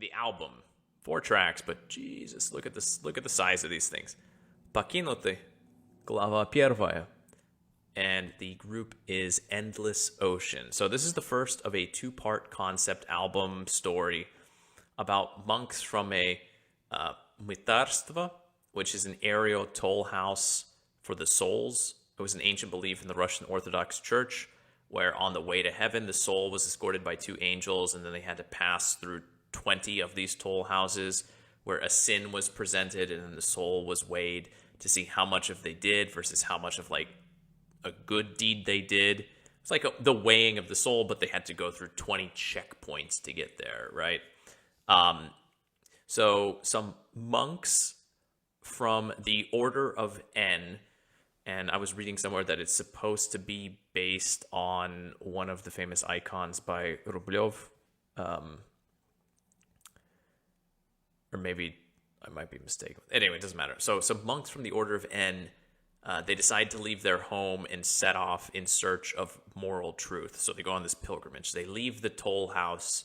the album. 4 tracks, but Jesus, look at this. Look at the size of these things. Покинутый, Глава I. And the group is Endless Ocean. So this is the first of a 2-part concept album story about monks from a родство, which is an aerial toll house for the souls. It was an ancient belief in the Russian Orthodox Church, where on the way to heaven, the soul was escorted by 2 angels, and then they had to pass through 20 of these toll houses, where a sin was presented, and then the soul was weighed to see how much of they did versus how much of like a good deed they did. It's like the weighing of the soul, but they had to go through 20 checkpoints to get there, right? So some monks from the Order of N, and I was reading somewhere that it's supposed to be based on one of the famous icons by Rublev, or maybe I might be mistaken. Anyway, it doesn't matter. So some monks from the Order of N, they decide to leave their home and set off in search of moral truth. So they go on this pilgrimage. They leave the toll house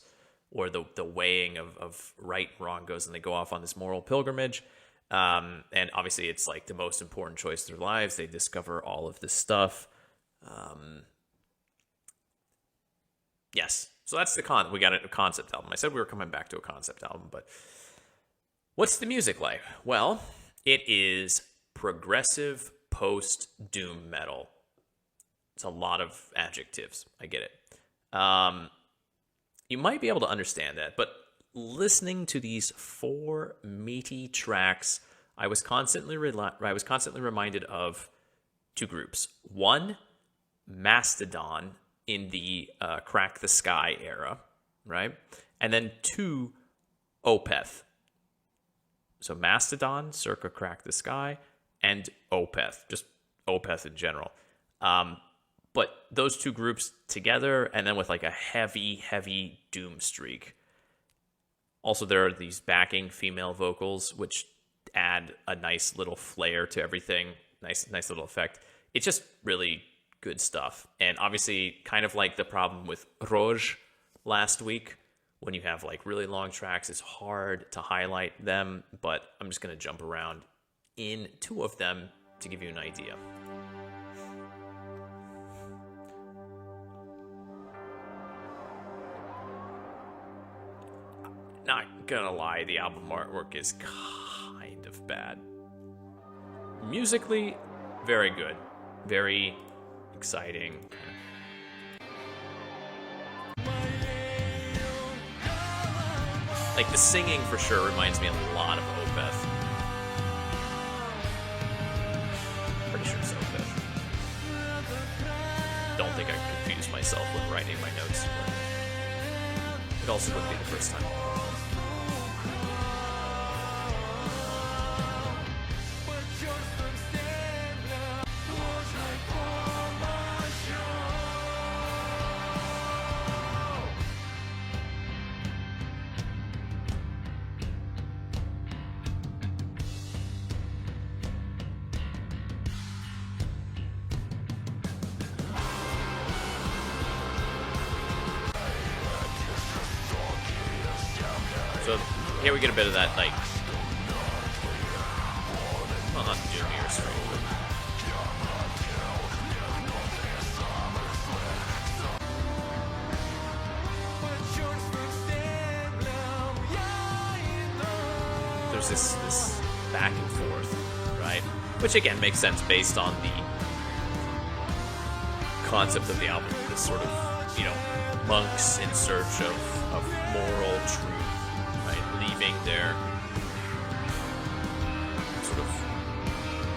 where the weighing of right and wrong goes, and they go off on this moral pilgrimage. And obviously it's like the most important choice of their lives. They discover all of this stuff. Yes. So that's we got a concept album. I said we were coming back to a concept album, but what's the music like? Well, it is progressive post-doom metal. It's a lot of adjectives. I get it. You might be able to understand that, but listening to these 4 meaty tracks, I was constantly reminded of 2 groups. One, Mastodon in the Crack the Sky era, right? And then 2, Opeth. So Mastodon, circa Crack the Sky, and Opeth, just Opeth in general. But those 2 groups together, and then with like a heavy doom streak. Also, there are these backing female vocals, which add a nice little flair to everything. Nice little effect. It's just really good stuff. And obviously, kind of like the problem with Roj last week, when you have like really long tracks, it's hard to highlight them, but I'm just going to jump around in 2 of them to give you an idea. Not gonna lie, the album artwork is kind of bad. Musically, very good. Very exciting. Like, the singing for sure reminds me a lot of Opeth. Pretty sure it's Opeth. Don't think I confused myself when writing my notes. But it also wouldn't be the first time. So here we get a bit of that, like, well, not doomier straight, but there's this back and forth, right? Which again makes sense based on the concept of the album, this sort of, monks in search of moral truth. Leaving their sort of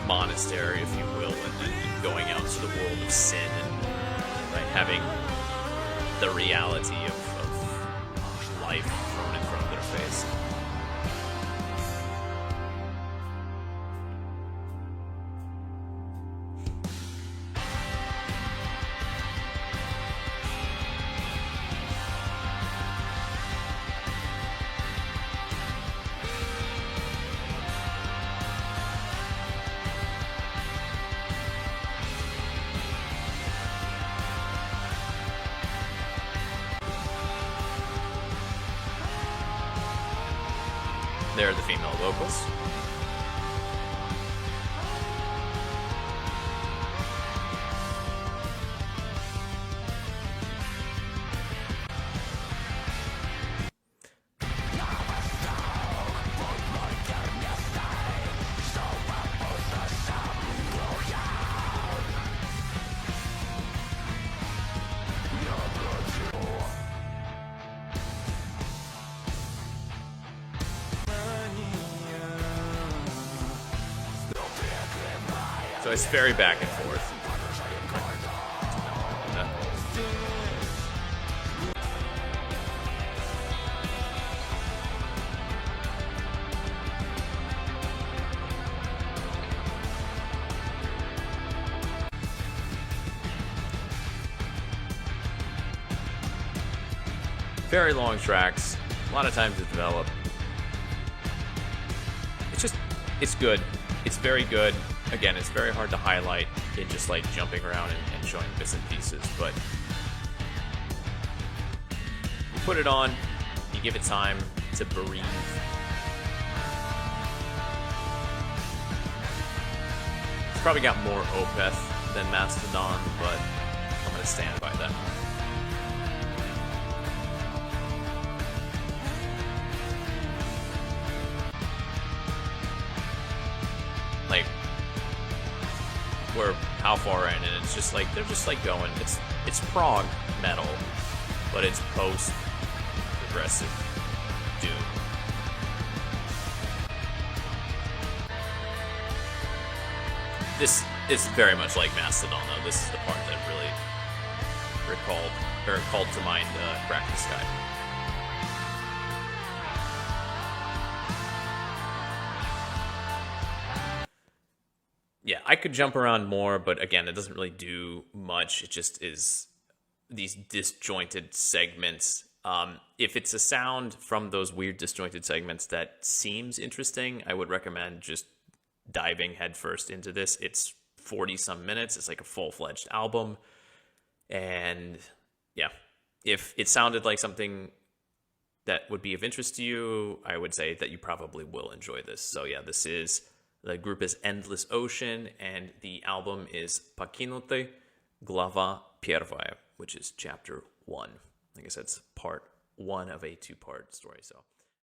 monastery, if you will, and going out to the world of sin, and right, having the reality of life thrown in front of their face. There are the female vocals. So it's very back and forth. Very long tracks, a lot of time to develop. It's good. It's very good. Again, it's very hard to highlight in just like jumping around and showing bits and pieces, but you put it on, you give it time to breathe. It's probably got more Opeth than Mastodon, but I'm gonna stand by that. Like, we're how far in, and it's just like they're just like going. It's prog metal, but it's post progressive doom. This is very much like Mastodon, though. This is the part that really called to mind Crack the Sky. Yeah, I could jump around more, but again, it doesn't really do much. It just is these disjointed segments. If it's a sound from those weird disjointed segments that seems interesting, I would recommend just diving headfirst into this. It's 40-some minutes. It's like a full-fledged album. And yeah, if it sounded like something that would be of interest to you, I would say that you probably will enjoy this. So yeah, the group is Endless Ocean, and the album is Покинутый, Глава I, which is chapter 1. Like I said, it's part 1 of a 2-part story. So